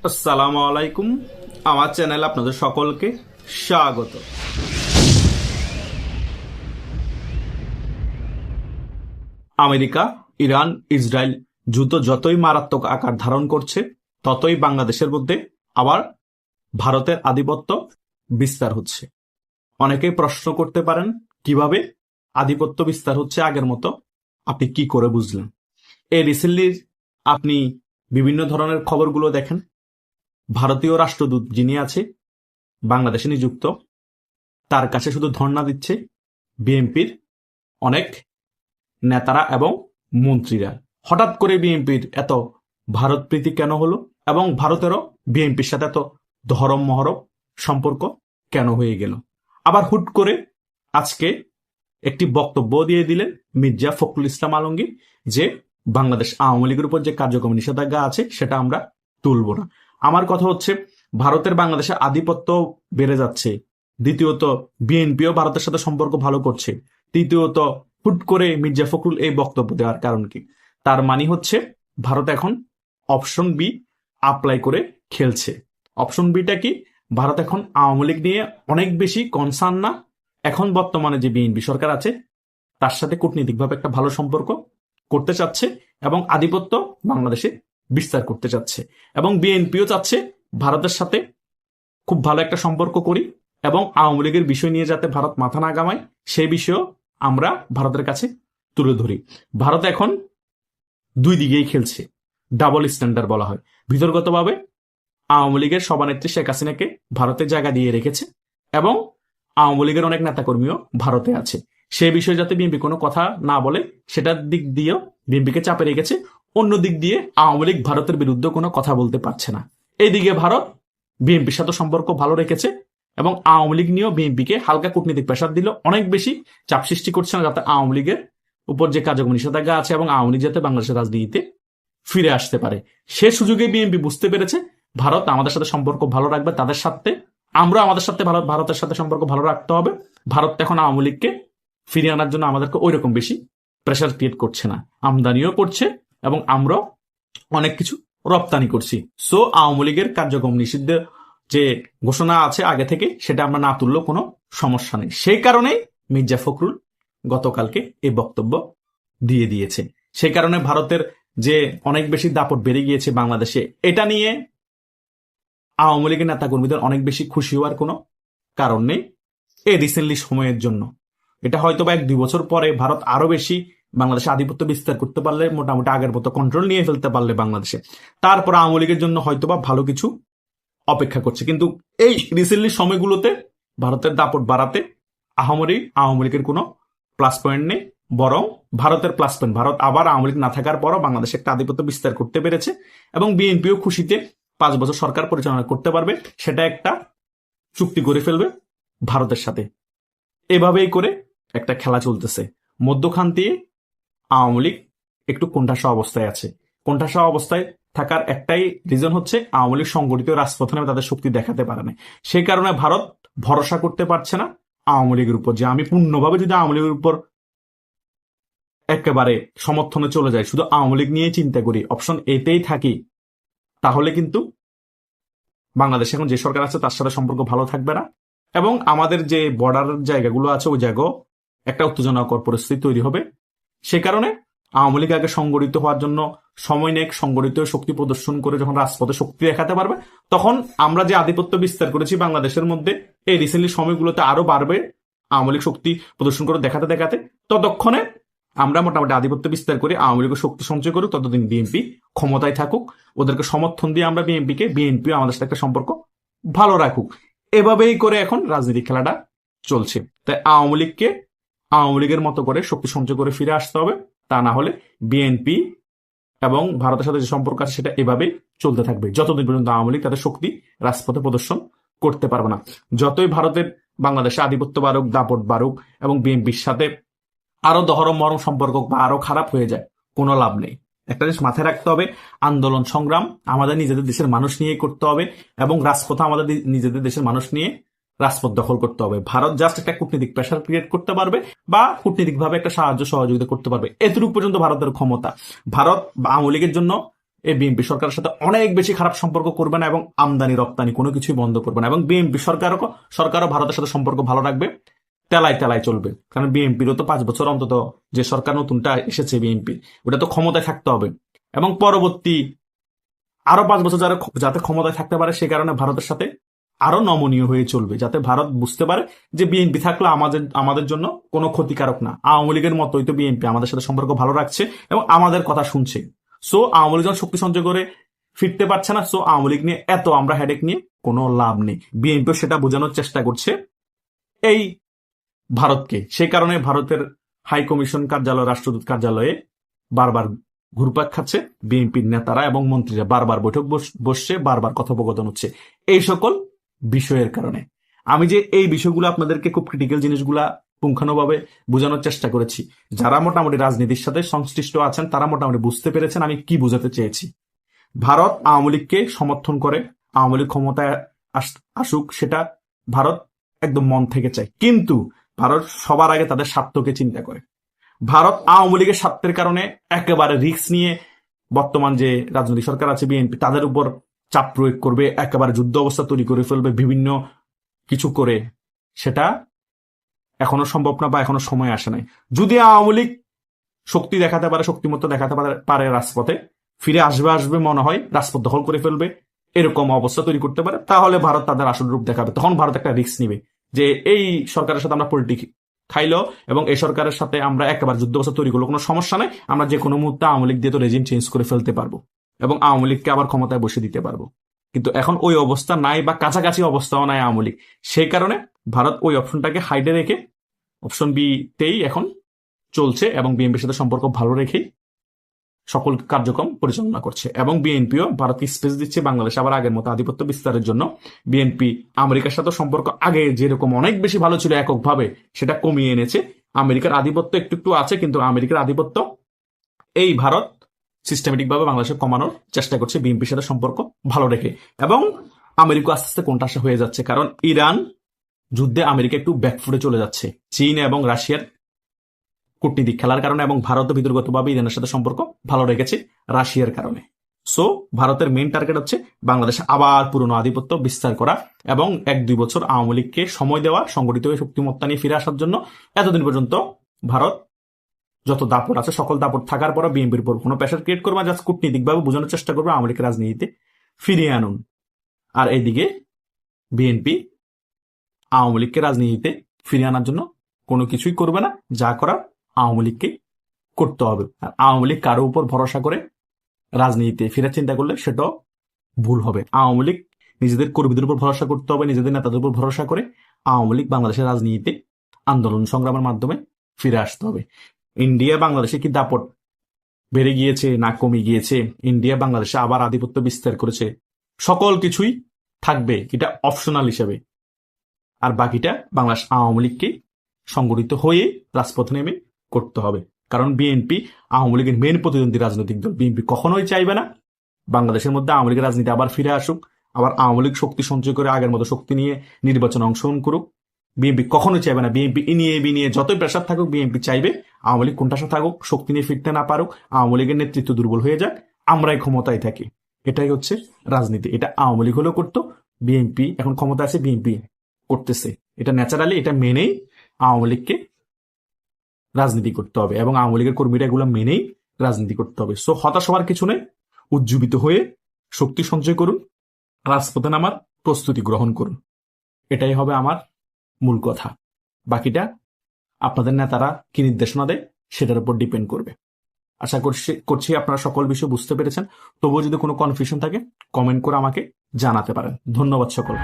আসসালামু আলাইকুম। আমার চ্যানেলে আপনাদের সকলকে স্বাগত। আমেরিকা, ইরান, ইসরায়েল যুদ্ধ যতই মারাত্মক আকার ধারণ করছে, ততই বাংলাদেশের মধ্যে আবার ভারতের আধিপত্য বিস্তার হচ্ছে। অনেকেই প্রশ্ন করতে পারেন, কিভাবে আধিপত্য বিস্তার হচ্ছে আগের মতো, আপনি কি করে বুঝলেন? এই রিসেন্টলি আপনি বিভিন্ন ধরনের খবরগুলো দেখেন। ভারতীয় রাষ্ট্রদূত যিনি আছে বাংলাদেশে নিযুক্ত, তার কাছে শুধু ধর্ণা দিচ্ছে বিএনপির অনেক নেতারা এবং মন্ত্রীরা। হঠাৎ করে বিএনপির এত ভারত প্রীতি কেন হলো, এবং ভারতেরও বিএনপির সাথে এত ধরম মহরম সম্পর্ক কেন হয়ে গেল? আবার হুট করে আজকে একটি বক্তব্য দিয়ে দিলেন মির্জা ফখরুল ইসলাম আলমগীর যে বাংলাদেশ আওয়ামী লীগের উপর যে কার্যক্রম নিষেধাজ্ঞা আছে সেটা আমরা তুলব না। আমার কথা হচ্ছে, ভারতের বাংলাদেশে আধিপত্য বেড়ে যাচ্ছে, দ্বিতীয়ত বিএনপিও ভারতের সাথে সম্পর্ক ভালো করছে, তৃতীয়ত হুট করে মির্জা ফখরুল এই বক্তব্য দেওয়ার কারণ কি? তার মানে হচ্ছে ভারত এখন অপশন বি অ্যাপ্লাই করে খেলছে। অপশন বিটা কি? ভারত এখন আওয়ামী লীগ নিয়ে অনেক বেশি কনসার্ন না, এখন বর্তমানে যে বিএনপি সরকার আছে তার সাথে কূটনীতিকভাবে একটা ভালো সম্পর্ক করতে চাচ্ছে এবং আধিপত্য বাংলাদেশে বিস্তার করতে চাচ্ছে। এবং বিএনপিও চাচ্ছে ভারতের সাথে খুব ভালো একটা সম্পর্ক করি এবং আওয়ামী লীগের বিষয় নিয়ে যাতে ভারত মাথা না ঘামায় সেই বিষয়েও আমরা ভারতের কাছে তুলে ধরি। ভারত এখন দুই দিকেই খেলছে, ডাবল স্ট্যান্ডার্ড বলা হয়। ভিতরগতভাবে আওয়ামী লীগের সভানেত্রী শেখ হাসিনাকে ভারতে জায়গা দিয়ে রেখেছে এবং আওয়ামী লীগের অনেক নেতাকর্মীও ভারতে আছে। সেই বিষয়ে যাতে বিএনপি কোনো কথা না বলে সেটার দিক দিয়েও বিএনপিকে চাপে রেখেছে। অন্য দিক দিয়ে আওয়ামী লীগ ভারতের বিরুদ্ধে কোনো কথা বলতে পারছে না। এইদিকে ভারত বিএনপির সাথে সম্পর্ক ভালো রেখেছে এবং আওয়ামী লীগ নিয়েও বিএনপিকে হালকা কূটনীতিক প্রেসার দিল, অনেক বেশি চাপ সৃষ্টি করছে না যাতে আওয়ামী লীগের উপর যে কার্যক্রম নিষেধাজ্ঞা আছে এবং আওয়ামী লীগ যাতে বাংলাদেশের রাজনীতিতে ফিরে আসতে পারে। সে সুযোগে বিএনপি বুঝতে পেরেছে ভারত আমাদের সাথে সম্পর্ক ভালো রাখবে, তাদের সাথে আমরা আমাদের সাথে ভারতের সাথে সম্পর্ক ভালো রাখতে হবে। ভারত এখন আওয়ামী লীগকে ফিরিয়ে আনার জন্য আমাদেরকে ওই রকম বেশি প্রেশার ক্রিয়েট করছে না, আমদানিও করছে এবং আমরাও অনেক কিছু রপ্তানি করছি। সো আওয়ামী লীগের কার্যক্রম নিষিদ্ধ যে ঘোষণা আছে আগে থেকে সেটা আমরা না তুললেও কোনো সমস্যা নেই। সেই কারণেই মির্জা ফখরুল গতকালকে এই বক্তব্য দিয়ে দিয়েছে। সেই কারণে ভারতের যে অনেক বেশি দাপট বেড়ে গিয়েছে বাংলাদেশে, এটা নিয়ে আওয়ামী লীগের নেতাকর্মীদের অনেক বেশি খুশি হওয়ার কোনো কারণ নেই এই রিসেন্টলি সময়ের জন্য। এটা হয়তো বা 1-2 বছর পরে ভারত আরো বেশি বাংলাদেশে আধিপত্য বিস্তার করতে পারলে, মোটামুটি আগের মতো কন্ট্রোল নিয়ে ফেলতে পারলে বাংলাদেশে, তারপর আওয়ামী লীগের জন্য হয়তো বা ভালো কিছু অপেক্ষা করছে। কিন্তু এই রিসেন্টলি সময়গুলোতে ভারতের দাপট বাড়াতে আওয়ামী লীগের কোনো প্লাস পয়েন্ট নেই, বরং ভারতের প্লাস পয়েন্ট। ভারত আবার আওয়ামী লীগ না থাকার পরও বাংলাদেশে একটা আধিপত্য বিস্তার করতে পেরেছে এবং বিএনপিও খুশিতে 5 বছর সরকার পরিচালনা করতে পারবে, সেটা একটা চুক্তি করে ফেলবে ভারতের সাথে। এভাবেই করে একটা খেলা চলতেছে। মধ্যখান দিয়ে আওয়ামী লীগ একটু কোণঠাসা অবস্থায় আছে। কোণঠাসা অবস্থায় থাকার একটাই রিজন হচ্ছে আওয়ামী লীগ সংগঠিত রাজপথে নামে তাদের শক্তি দেখাতে পারে না। সেই কারণে ভারত ভরসা করতে পারছে না আওয়ামী লীগের উপর যে আমি পূর্ণভাবে যদি আওয়ামী লীগের উপর একেবারে সমর্থনে চলে যাই, শুধু আওয়ামী লীগ নিয়ে চিন্তা করি, অপশন এতেই থাকি, তাহলে কিন্তু বাংলাদেশে এখন যে সরকার আছে তার সাথে সম্পর্ক ভালো থাকবে না এবং আমাদের যে বর্ডার জায়গাগুলো আছে ওই জায়গাও একটা উত্তেজনাকর পরিস্থিতি তৈরি হবে। সে কারণে আওয়ামী লীগ আগে সংগঠিত হওয়ার জন্য সময় নেই, সংগঠিত শক্তি প্রদর্শন করে যখন রাজপথে শক্তি দেখাতে পারবে, তখন আমরা যে আধিপত্য বিস্তার করেছি বাংলাদেশের মধ্যে এই রিসেন্টলি সময়গুলোতে আরো বাড়বে আওয়ামী লীগ শক্তি প্রদর্শন করে দেখাতে দেখাতে। ততক্ষণে আমরা মোটামুটি আধিপত্য বিস্তার করে আওয়ামী লীগের শক্তি সঞ্চয় করুক, ততদিন বিএনপি ক্ষমতায় থাকুক, ওদেরকে সমর্থন দিয়ে আমরা বিএনপিও আমাদের সাথে একটা সম্পর্ক ভালো রাখুক। এভাবেই করে এখন রাজনীতি খেলাটা চলছে। তাই আওয়ামী লীগের মতো করে শক্তি সঞ্চয় করে ফিরে আসতে হবে, তা না হলে বিএনপি এবং ভারতের সাথে যে সম্পর্ক আছে সেটা এভাবেই চলতে থাকবে যতদিন পর্যন্ত আওয়ামী লীগ তাদের শক্তি রাজপথে প্রদর্শন করতে পারবে না। যতই ভারতের বাংলাদেশে আধিপত্য বাড়ুক, দাপট বাড়ুক এবং বিএনপির সাথে আরো দহরম মরম সম্পর্ক বা আরো খারাপ হয়ে যায়, কোনো লাভ নেই। একটা জিনিস মাথায় রাখতে হবে, আন্দোলন সংগ্রাম আমাদের নিজেদের দেশের মানুষ নিয়ে করতে হবে এবং রাজপথে আমাদের নিজেদের দেশের মানুষ নিয়ে রাজপথ দখল করতে হবে। ভারত জাস্ট একটা কূটনীতিক প্রেশার ক্রিয়েট করতে পারবে বা কূটনীতিক ভাবে একটা সাহায্য সহযোগিতা করতে পারবে, এতটুকু পর্যন্ত ভারতের ক্ষমতা। ভারত আওয়ামী লীগের জন্য এই বিএনপি সরকারের সাথে অনেক বেশি খারাপ সম্পর্ক করবে না এবং আমদানি রপ্তানি কোনো কিছুই বন্ধ করবে না, এবং বিএনপি সরকারও ভারতের সাথে সম্পর্ক ভালো রাখবে, তেলায় তেলায় চলবে। কারণ বিএনপিরও তো 5 বছর অন্তত, যে সরকার নতুনটা এসেছে বিএনপি, ওটা তো ক্ষমতায় থাকতে হবে, এবং পরবর্তী আরো 5 বছর যাতে ক্ষমতায় থাকতে পারে, সে কারণে ভারতের সাথে আরো নমনীয় হয়ে চলবে, যাতে ভারত বুঝতে পারে যে বিএনপি থাকলে আমাদের জন্য কোনো ক্ষতিকারক না। আওয়ামী লীগের মতোই তো বিএনপি আমাদের সাথে সম্পর্ক ভালো রাখছে এবং আমাদের কথা শুনছে। সো আওয়ামী লীগ যখন শক্তি সঞ্চয় করে ফিরতে পারছে না, সো আওয়ামী লীগ নিয়ে এত আমরা হেডেক নিয়ে কোনো লাভ নেই। বিএনপিও সেটা বোঝানোর চেষ্টা করছে এই ভারতকে। সেই কারণে ভারতের হাই কমিশন কার্যালয়, রাষ্ট্রদূত কার্যালয়ে বারবার ঘুরপাক খাচ্ছে বিএনপির নেতারা এবং মন্ত্রীরা, বারবার বৈঠক বসছে, বারবার কথোপকথন হচ্ছে এই সকল বিষয়ের কারণে। আমি যে এই বিষয়গুলো আপনাদেরকে খুব ক্রিটিক্যাল জিনিসগুলা পুঙ্খানুভাবে বোঝানোর চেষ্টা করেছি, যারা মোটামুটি রাজনীতির সাথে সংশ্লিষ্ট আছেন তারা মোটামুটি বুঝতে পেরেছেন আমি কি বোঝাতে চেয়েছি। ভারত আওয়ামী লীগকে সমর্থন করে, আওয়ামী লীগ ক্ষমতায় আসুক, সেটা ভারত একদম মন থেকে চায়, কিন্তু ভারত সবার আগে তাদের স্বার্থকে চিন্তা করে। ভারত আওয়ামী লীগের স্বার্থের কারণে একেবারে রিস্ক নিয়ে বর্তমান যে রাজনৈতিক সরকার আছে বিএনপি, তাদের উপর চাপ প্রয়োগ করবে, একেবারে যুদ্ধ অবস্থা তৈরি করে ফেলবে বিভিন্ন কিছু করে। সেটা এখনো সম্ভব না বা এখনো সময় আসে নাই। যদি আওয়ামী লীগ শক্তি দেখাতে পারে, শক্তিমত্তা দেখাতে পারে রাজপথে, ফিরে আসবে মনে হয়, রাজপথ দখল করে ফেলবে, এরকম অবস্থা তৈরি করতে পারে, তাহলে ভারত তাদের আসল রূপ দেখাবে। তখন ভারত একটা রিস্ক নিবে যে এই সরকারের সাথে আমরা পলিটিক খাইলো এবং এই সরকারের সাথে আমরা একেবারে যুদ্ধ অবস্থা তৈরি করলো, কোনো সমস্যা নাই, আমরা যে কোনো মুহূর্তে আওয়ামী লীগ দিয়ে তো রেজিম চেঞ্জ করে ফেলতে পারবো এবং আওয়ামী লীগকে আবার ক্ষমতায় বসে দিতে পারবো। কিন্তু এখন ওই অবস্থা নাই বা কাছাকাছি অবস্থাও নাই আওয়ামী লীগ। সেই কারণে ভারত ওই অপশনটাকে হাইডে রেখে অপশন বি তেই এখন চলছে এবং বিএনপির সাথে সম্পর্ক ভালো রেখেই সকল কার্যক্রম পরিচালনা করছে। এবং বিএনপিও ভারতকে স্পেস দিচ্ছে বাংলাদেশ আবার আগের মতো আধিপত্য বিস্তারের জন্য। বিএনপি আমেরিকার সাথে সম্পর্ক আগে যেরকম অনেক বেশি ভালো ছিল এককভাবে, সেটা কমিয়ে এনেছে। আমেরিকার আধিপত্য একটু একটু আছে, কিন্তু আমেরিকার আধিপত্য এই ভারত সিস্টেমেটিক ভাবে বাংলাদেশে কমানোর চেষ্টা করছে বিএনপির সাথে সম্পর্ক ভালো রেখে। এবং আমেরিকা আস্তে আস্তে কোণঠাসা হয়ে যাচ্ছে, কারণ ইরান যুদ্ধে আমেরিকা একটু ব্যাকফুটে চলে যাচ্ছে চীন এবং রাশিয়ার কূটনীতিক খেলার কারণে, এবং ভারতও বিতর্কতভাবে ইরানের সাথে সম্পর্ক ভালো রেখেছে রাশিয়ার কারণে। সো ভারতের মেইন টার্গেট হচ্ছে বাংলাদেশে আবার পুরনো আধিপত্য বিস্তার করা এবং 1-2 বছর আওয়ামী লীগকে সময় দেওয়া, সংগঠিত হয়ে শক্তিমত্তা নিয়ে ফিরে আসার জন্য। এতদিন পর্যন্ত ভারত যত দাপট আছে সকল দাপট থাকার পর বিএনপির উপর কোনো প্রেশার ক্রিয়েট করবে, জাস্ট কূটনীতিকভাবে বোঝানোর চেষ্টা করবে আওয়ামী লীগের রাজনীতিতে ফিরিয়ে আনুন। আর এইদিকে বিএনপি আওয়ামী লীগকে রাজনীতিতে ফিরিয়ে আনার জন্য কোনো কিছুই করবে না, যা করার আওয়ামী লীগকে করতে হবে। আর আওয়ামী লীগ কারো উপর ভরসা করে রাজনীতিতে ফেরার চিন্তা করলে সেটাও ভুল হবে। আওয়ামী লীগ নিজেদের কর্মীদের উপর ভরসা করতে হবে, নিজেদের নেতাদের উপর ভরসা করে আওয়ামী লীগ বাংলাদেশের রাজনীতিতে আন্দোলন সংগ্রামের মাধ্যমে ফিরে আসতে হবে। ইন্ডিয়া বাংলাদেশে কি দাপট বেড়ে গিয়েছে না কমে গিয়েছে, ইন্ডিয়া বাংলাদেশে আবার আধিপত্য বিস্তার করেছে, সকল কিছুই থাকবে এটা অপশনাল হিসেবে। আর বাকিটা বাংলাদেশ আওয়ামী লীগকে সংগঠিত হয়ে রাজপথে নেমে করতে হবে। কারণ বিএনপি আওয়ামী লীগের মেন প্রতিদ্বন্দ্বী রাজনৈতিক দল। বিএনপি কখনোই চাইবে না বাংলাদেশের মধ্যে আওয়ামী লীগের রাজনীতি আবার ফিরে আসুক, আবার আওয়ামী লীগ শক্তি সঞ্চয় করে আগের মতো শক্তি নিয়ে নির্বাচনে অংশগ্রহণ করুক। বিএনপি কখনোই চাইবে না। বিএনপি নিয়ে যতই প্রেসার থাকুক, বিএনপি চাইবে আওয়ামী লীগ কোনটাসা থাকুক, শক্তি নিয়ে ফিরতে না পারুক, আওয়ামী লীগের নেতৃত্ব দুর্বল হয়ে যাক, আমরাই ক্ষমতায় থাকি। এটাই হচ্ছে রাজনীতি। এটা আওয়ামী লীগ হলেও করতো, বিএনপি এখন ক্ষমতা আছে, বিএনপি করতেছে। এটা ন্যাচারালি, এটা মেনেই আওয়ামী লীগকে রাজনীতি করতে হবে এবং আওয়ামী লীগের কর্মীরা এগুলো মেনেই রাজনীতি করতে হবে। সো হতাশ হওয়ার কিছু নেই, উজ্জীবিত হয়ে শক্তি সঞ্চয় করুন, রাজপথে নামার প্রস্তুতি গ্রহণ করুন। এটাই হবে আমার মূল কথা। বাকিটা আপনাদের নেতারা কি নির্দেশনা দেয় সেটার উপর ডিপেন্ড করবে। আশা করছি আপনারা সকল বিষয় বুঝতে পেরেছেন। তবুও যদি কোনো কনফিউশন থাকে কমেন্ট করে আমাকে জানাতে পারেন। ধন্যবাদ সকল।